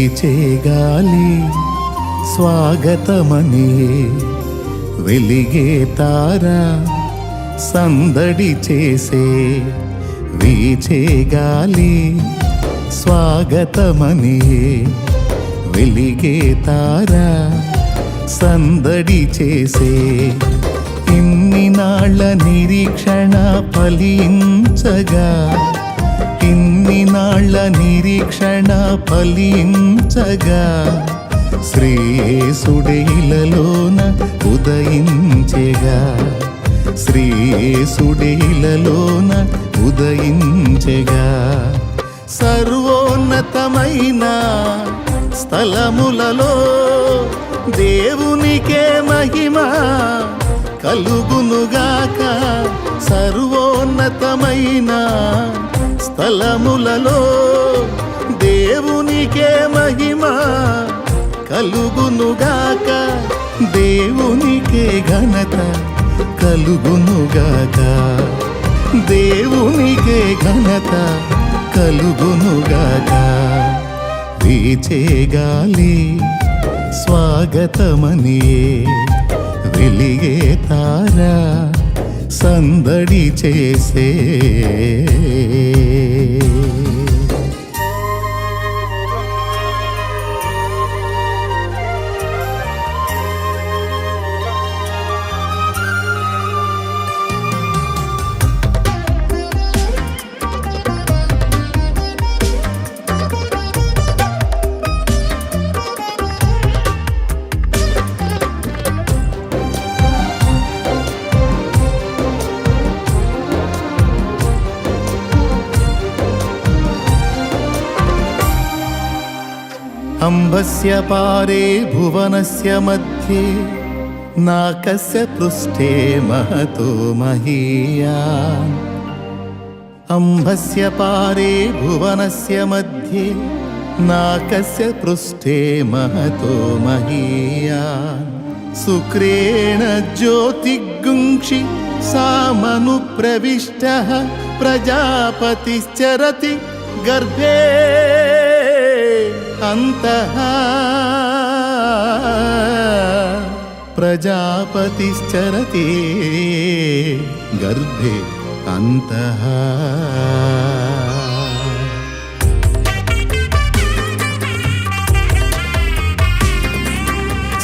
వీచే గాలి స్వాగతమని, వెలిగే తార సందడి చేసే. వీచే గాలి స్వాగతమని, వెలిగే తార సందడి చేసే. ఇన్ని నాళ్ళ నిరీక్షణ ఫలించగా, ఇన్ని నాళ్ళ నిరీక్షణ ఫలించగా, శ్రీయేసుడే ఇలలోన ఉదయించెగా. శ్రీయేసుడే ఇలలోన ఉదయించెగా. సర్వోన్నతమైన స్థలములలో దేవునికే మహిమ కలుగునుగాక. సర్వోన్నతమైన స్థలములలో దేవునికే మహిమ కలుగునుగాక. దేవునికే ఘనత కలుగునుగాక. దేవునికే ఘనత కలుగునుగాక. వీచే గాలి స్వాగతమని, వెలిగే తార సందడి చేసే. अंबस्य पारे भुवनस्य मध्ये, नाकस्य पृष्ठे महतो महीयान्. अंबस्य पारे भुवनस्य मध्ये, नाकस्य पृष्ठे महतो महीयान्. शुक्रेण ज्योतिगुंक्षि सामनुप्रविष्टः, प्रजापतिश्चरति गर्भे अंतः. प्रजापतिश्चरति गर्भे अंतः.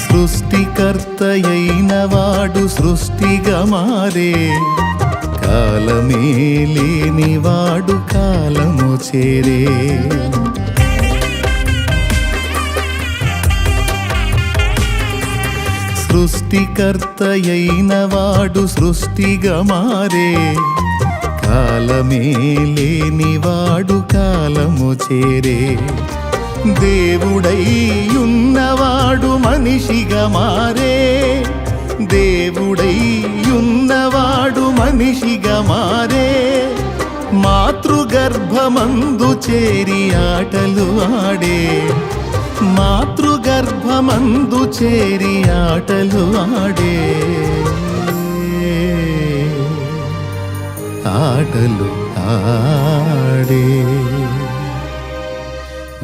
సృష్టికర్తయైన వాడు సృష్టిగా మారే, కాలమే లేని వాడు కాలము చేరే. సృష్టికర్తయైన వాడు సృష్టిగా మారే, కాలమే లేని వాడు కాలము చేరే. దేవుడై ఉన్నవాడు మనిషిగా మారే, దేవుడై ఉన్నవాడు మనిషిగా మారే. మాతృగర్భమందు చేరి ఆటలు ఆడే, మాతృగర్భమందు చేరి ఆటలు ఆడే. ఆటలు ఆడే.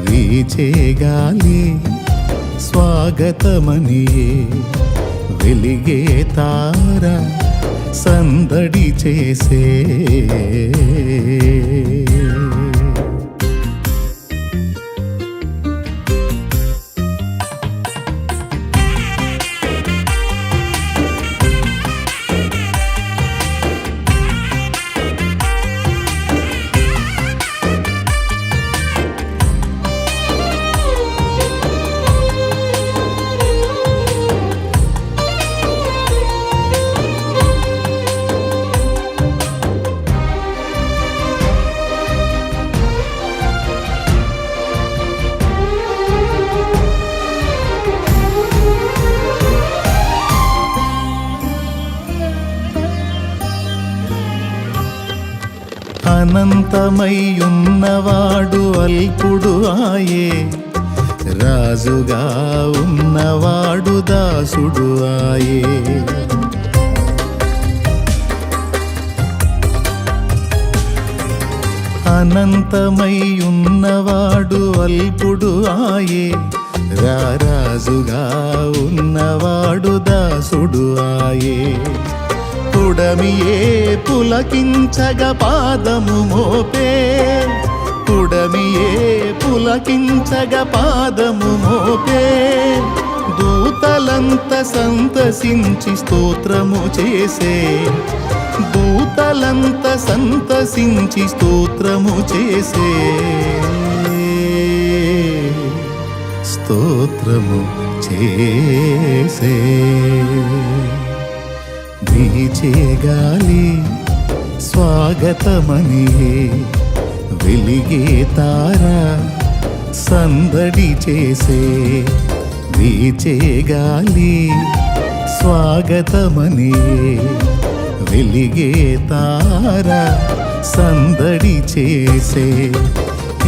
వీచే గాలి స్వాగతమని, వెలిగే తార సందడి చేసే. అనంతమయ్యున్నవాడు అల్పుడు ఆయే, రాజుగా ఉన్నవాడు దాసుడు ఆయే. అనంతమై ఉన్నవాడు అల్పుడు ఆయే, రారాజుగా ఉన్నవాడు దాసుడు ఆయే. పుడమియే పులకించగ పాదము మోపే, పుడమియే పులకించగ పాదము మోపే. దూతలంత సంతసించి స్తోత్రము చేసే, దూతలంత సంతసించి స్తోత్రము చేసే, స్తోత్రము చేసే. వీచే గాలి స్వాగతమనియే, వెలిగే తార సందడి చేసే. వీచే గాలి స్వాగతమనియే, వెలిగే తార సందడి చేసే.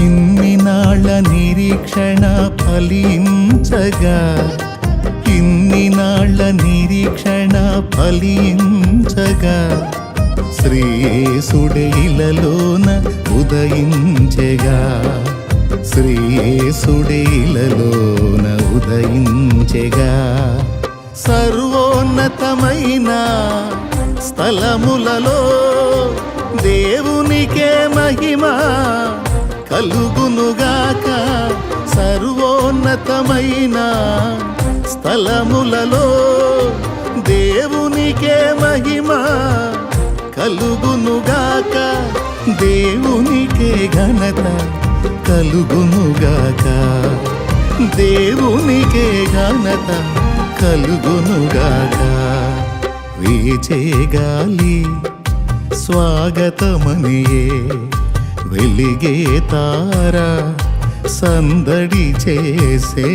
ఇన్ని నాళ్ళ నిరీక్షణ ఫలించగా, ఇన్ని నాళ్ళ నిరీక్షణ ఫలించగా, శ్రీయేసుడే ఇలలోన ఉదయించెగా, శ్రీయేసుడే ఇలలోన ఉదయించెగా. సర్వోన్నతమైన స్థలములలో దేవునికే మహిమ కలుగునుగాక. సర్వోన్నతమైన స్థలములలో దేవునికే మహిమ కలుగునుగాక. దేవునికే ఘనత కలుగునుగాక, దేవునికే ఘనత కలుగునుగాక. వీచే గాలి స్వాగతమనియే, వెలిగే తార సందడి చేసే.